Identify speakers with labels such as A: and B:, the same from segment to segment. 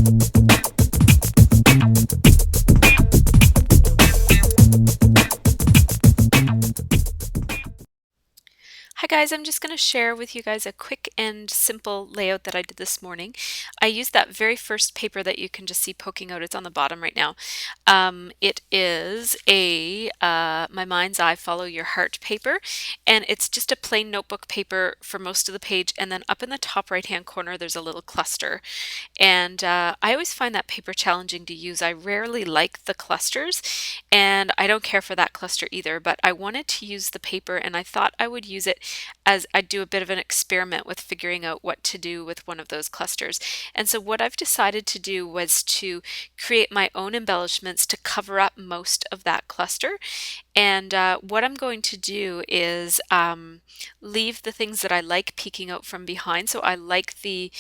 A: Hi guys, I'm just going to share with you guys a quick and simple layout that I did this morning. I used that very first paper that you can just see poking out. It's on the bottom right now. It is a My Mind's Eye Follow Your Heart paper, and it's just a plain notebook paper for most of the page, and then up in the top right hand corner there's a little cluster. And I always find that paper challenging to use. I rarely like the clusters, and I don't care for that cluster either, but I wanted to use the paper and I thought I would use it as I'd do a bit of an experiment with figuring out what to do with one of those clusters. And so what I've decided to do was to create my own embellishments to cover up most of that cluster. And what I'm going to do is leave the things that I like peeking out from behind. So I like the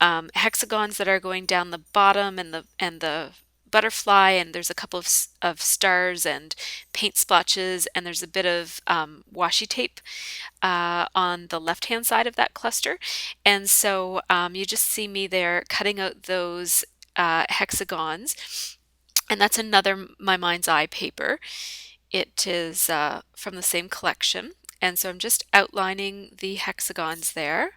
A: hexagons that are going down the bottom, and the butterfly, and there's a couple of stars and paint splotches, and there's a bit of washi tape on the left hand side of that cluster. And so you just see me there cutting out those hexagons, and that's another My Mind's Eye paper. It is from the same collection, and so I'm just outlining the hexagons there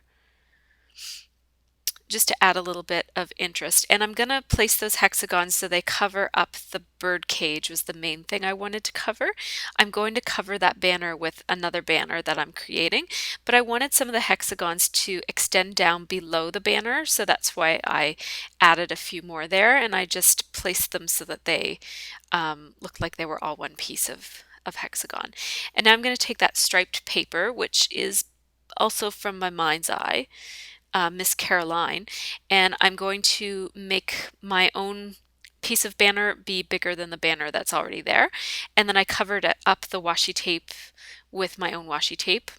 A: just to add a little bit of interest. And I'm going to place those hexagons so they cover up the bird cage, was the main thing I wanted to cover. I'm going to cover that banner with another banner that I'm creating, but I wanted some of the hexagons to extend down below the banner, so that's why I added a few more there, and I just placed them so that they looked like they were all one piece of hexagon. And now I'm going to take that striped paper, which is also from My Mind's Eye, Miss Caroline, and I'm going to make my own piece of banner be bigger than the banner that's already there. And then I covered up the washi tape with my own washi tape.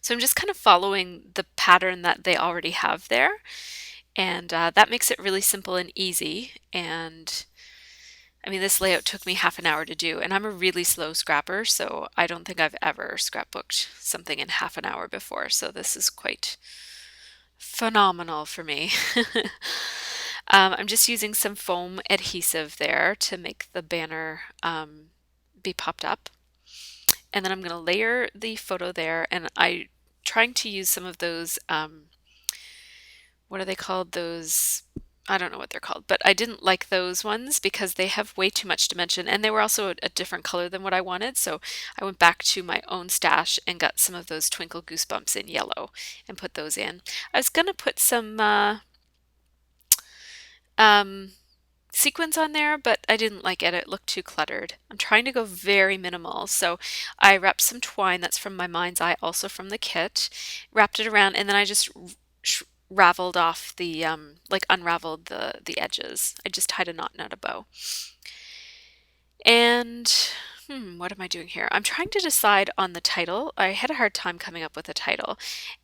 A: So I'm just kind of following the pattern that they already have there, and that makes it really simple and easy. And I mean, this layout took me half an hour to do, and I'm a really slow scrapper, so I don't think I've ever scrapbooked something in half an hour before, so this is quite phenomenal for me. I'm just using some foam adhesive there to make the banner be popped up. And then I'm going to layer the photo there, and I'm trying to use some of those, what are they called? Those, I don't know what they're called, but I didn't like those ones because they have way too much dimension, and they were also a different color than what I wanted. So I went back to my own stash and got some of those Twinkle Goosebumps in yellow and put those in. I was going to put some um, sequins on there, but I didn't like it. It looked too cluttered. I'm trying to go very minimal. So I wrapped some twine that's from My Mind's Eye, also from the kit, wrapped it around, and then I just raveled off the like unraveled the edges. I just tied a knot and not a bow. And what am I doing here? I'm trying to decide on the title. I had a hard time coming up with a title,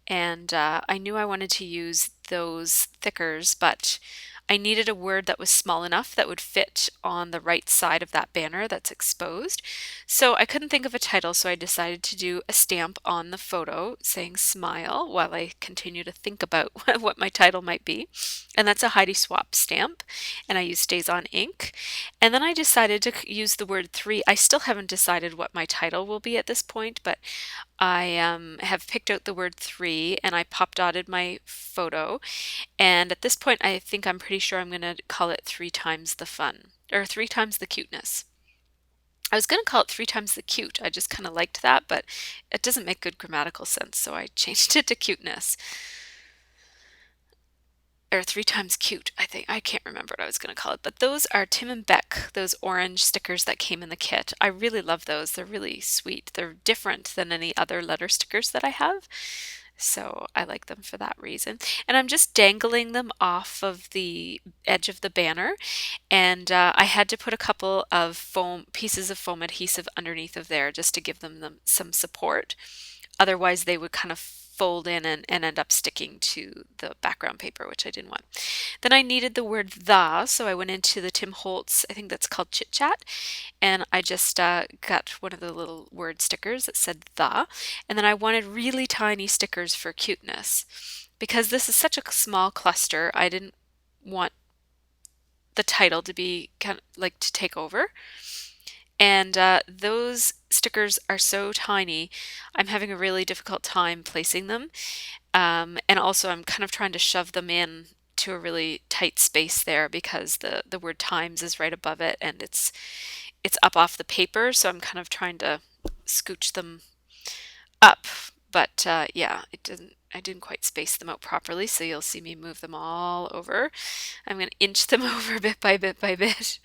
A: and I knew I wanted to use those thickers, but I needed a word that was small enough that would fit on the right side of that banner that's exposed. So I couldn't think of a title, so I decided to do a stamp on the photo saying smile while I continue to think about what my title might be. And that's a Heidi Swapp stamp, and I used StazOn ink. And then I decided to use the word three. I still haven't decided what my title will be at this point, but I have picked out the word three, and I pop dotted my photo. And at this point, I think I'm pretty sure I'm going to call it 3 times the fun, or 3 times the cuteness. I was going to call it 3 times the cute. I just kind of liked that, but it doesn't make good grammatical sense, so I changed it to cuteness. Or 3 times cute, I think. I can't remember what I was going to call it, but those are Tim and Beck, those orange stickers that came in the kit. I really love those. They're really sweet. They're different than any other letter stickers that I have, so I like them for that reason. And I'm just dangling them off of the edge of the banner, and I had to put a couple of pieces of foam adhesive underneath of there just to give them some support. Otherwise, they would kind of fold in and end up sticking to the background paper, which I didn't want. Then I needed the word the, so I went into the Tim Holtz, I think that's called Chit Chat, and I just got one of the little word stickers that said the, and then I wanted really tiny stickers for cuteness. Because this is such a small cluster, I didn't want the title to be kind of like to take over. And those stickers are so tiny, I'm having a really difficult time placing them. And also I'm kind of trying to shove them in to a really tight space there because the word times is right above it and it's up off the paper, so I'm kind of trying to scooch them up. But yeah, I didn't quite space them out properly, so you'll see me move them all over. I'm going to inch them over bit by bit by bit.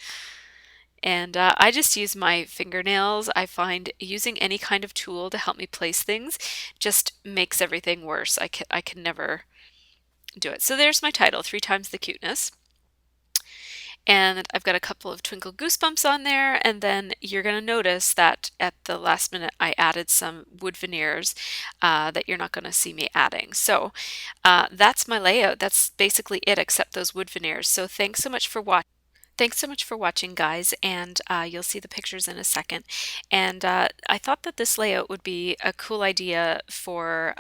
A: And I just use my fingernails. I find using any kind of tool to help me place things just makes everything worse. I can never do it. So there's my title, Three Times the Cuteness. And I've got a couple of twinkle goosebumps on there, and then you're going to notice that at the last minute I added some wood veneers that you're not going to see me adding. So that's my layout. That's basically it except those wood veneers. So thanks so much for watching. Thanks so much for watching, guys, and you'll see the pictures in a second. And I thought that this layout would be a cool idea for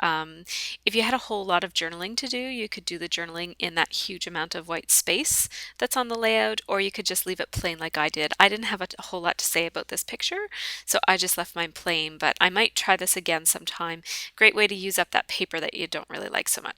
A: if you had a whole lot of journaling to do, you could do the journaling in that huge amount of white space that's on the layout, or you could just leave it plain like I did. I didn't have a whole lot to say about this picture, so I just left mine plain, but I might try this again sometime. Great way to use up that paper that you don't really like so much.